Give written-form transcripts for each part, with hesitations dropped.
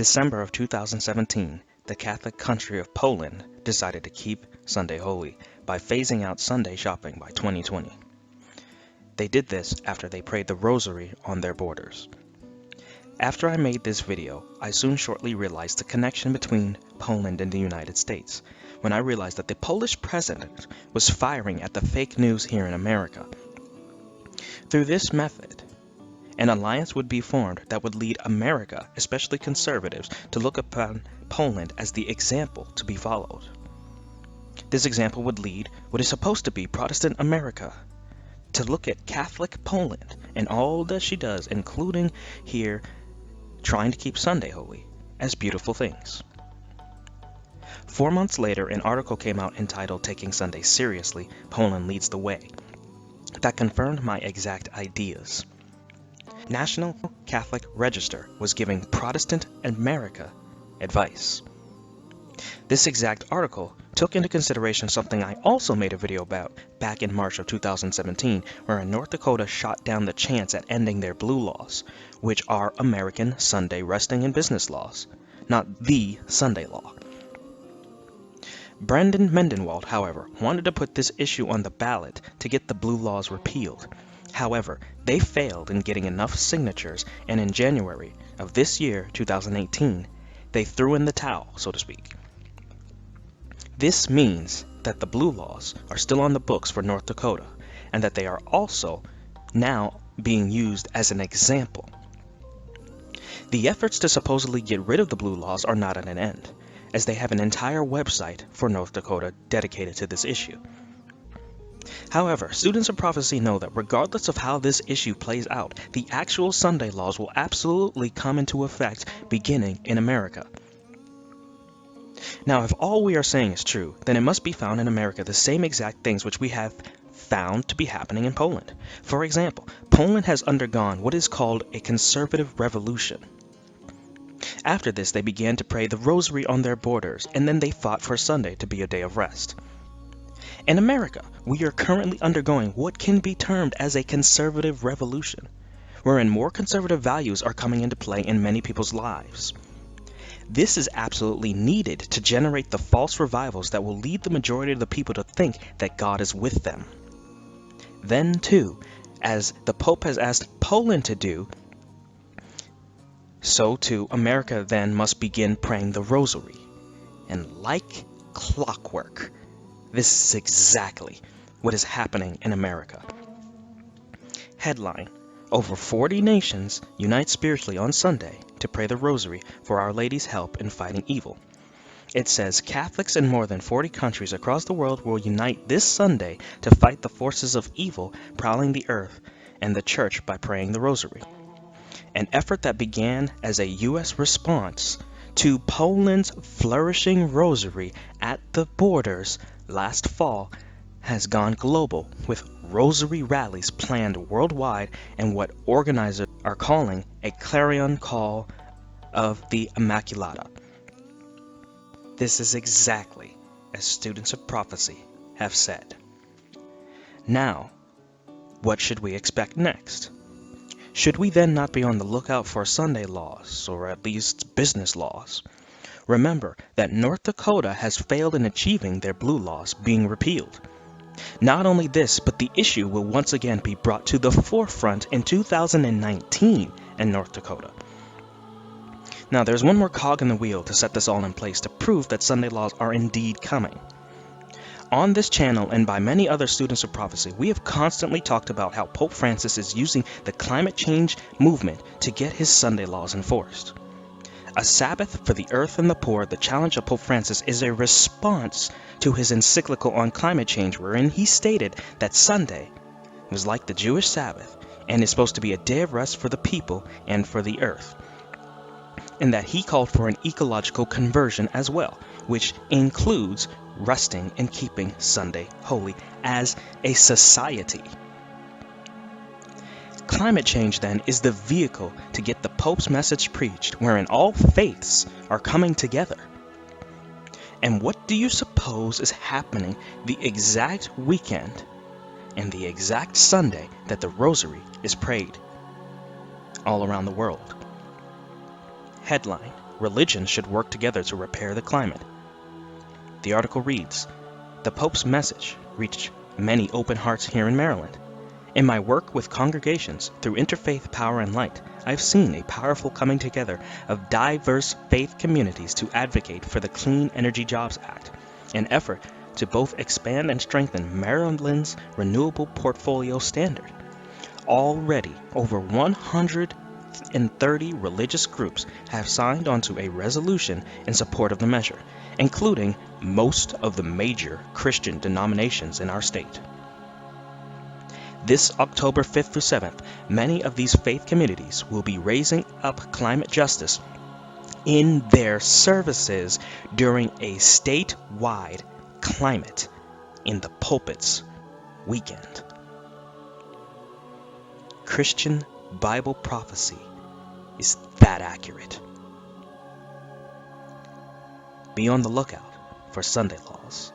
December of 2017, the Catholic country of Poland decided to keep Sunday holy by phasing out Sunday shopping by 2020. They did this after they prayed the rosary on their borders. After I made this video, I soon shortly realized the connection between Poland and the United States, when I realized that the Polish president was firing at the fake news here in America. Through this method, an alliance would be formed that would lead America, especially conservatives, to look upon Poland as the example to be followed. This example would lead what is supposed to be Protestant America to look at Catholic Poland and all that she does, including here trying to keep Sunday holy, as beautiful things. 4 months later, an article came out entitled "Taking Sunday Seriously, Poland Leads the Way," that confirmed my exact ideas. National Catholic Register was giving Protestant America advice. This exact article took into consideration something I also made a video about back in March of 2017, where North Dakota shot down the chance at ending their blue laws, which are American Sunday resting and business laws, not the Sunday law. Brendan Mendenwald, however, wanted to put this issue on the ballot to get the blue laws repealed. However, they failed in getting enough signatures, and in January of this year, 2018, they threw in the towel, so to speak. This means that the blue laws are still on the books for North Dakota, and that they are also now being used as an example. The efforts to supposedly get rid of the blue laws are not at an end, as they have an entire website for North Dakota dedicated to this issue. However, students of prophecy know that regardless of how this issue plays out, the actual Sunday laws will absolutely come into effect beginning in America. Now, if all we are saying is true, then it must be found in America the same exact things which we have found to be happening in Poland. For example, Poland has undergone what is called a conservative revolution. After this, they began to pray the rosary on their borders, and then they fought for Sunday to be a day of rest. In America, we are currently undergoing what can be termed as a conservative revolution, wherein more conservative values are coming into play in many people's lives. This is absolutely needed to generate the false revivals that will lead the majority of the people to think that God is with them. Then, too, as the Pope has asked Poland to do, so too America then must begin praying the rosary. And like clockwork, this is exactly what is happening in America. Headline: Over 40 nations unite spiritually on Sunday to pray the rosary for Our Lady's help in fighting evil. It says Catholics in more than 40 countries across the world will unite this Sunday to fight the forces of evil prowling the earth and the church by praying the rosary. An effort that began as a U.S. response to Poland's flourishing rosary at the borders last fall has gone global, with rosary rallies planned worldwide and what organizers are calling a clarion call of the Immaculata. This is exactly as students of prophecy have said. Now, what should we expect next? Should we then not be on the lookout for Sunday laws, or at least business laws? Remember that North Dakota has failed in achieving their blue laws being repealed. Not only this, but the issue will once again be brought to the forefront in 2019 in North Dakota. Now, there's one more cog in the wheel to set this all in place to prove that Sunday laws are indeed coming. On this channel and by many other students of prophecy, we have constantly talked about how Pope Francis is using the climate change movement to get his Sunday laws enforced. A Sabbath for the earth and the poor, the challenge of Pope Francis is a response to his encyclical on climate change, wherein he stated that Sunday was like the Jewish Sabbath and is supposed to be a day of rest for the people and for the earth, and that he called for an ecological conversion as well, which includes resting and keeping Sunday holy as a society. Climate change, then, is the vehicle to get the Pope's message preached, wherein all faiths are coming together. And what do you suppose is happening the exact weekend and the exact Sunday that the rosary is prayed all around the world? Headline: religions should work together to repair the climate. The article reads, "The Pope's message reached many open hearts here in Maryland. In my work with congregations through Interfaith Power and Light, I've seen a powerful coming together of diverse faith communities to advocate for the Clean Energy Jobs Act, an effort to both expand and strengthen Maryland's renewable portfolio standard. Already, over 130 religious groups have signed onto a resolution in support of the measure, including most of the major Christian denominations in our state. This October 5th through 7th, many of these faith communities will be raising up climate justice in their services during a statewide Climate in the Pulpits weekend." Christian Bible prophecy is that accurate. Be on the lookout for Sunday laws.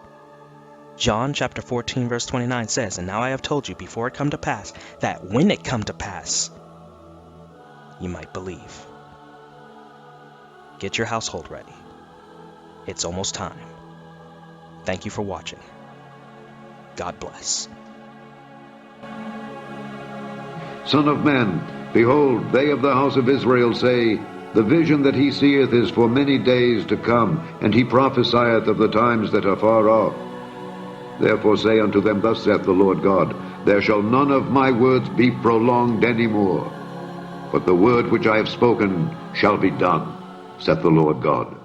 John chapter 14 verse 29 says, "And now I have told you before it come to pass, that when it come to pass, you might believe." Get your household ready. It's almost time. Thank you for watching. God bless. Son of man, behold, they of the house of Israel say, The vision that he seeth is for many days to come, and he prophesieth of the times that are far off. Therefore say unto them, Thus saith the Lord God, There shall none of my words be prolonged any more, but the word which I have spoken shall be done, saith the Lord God.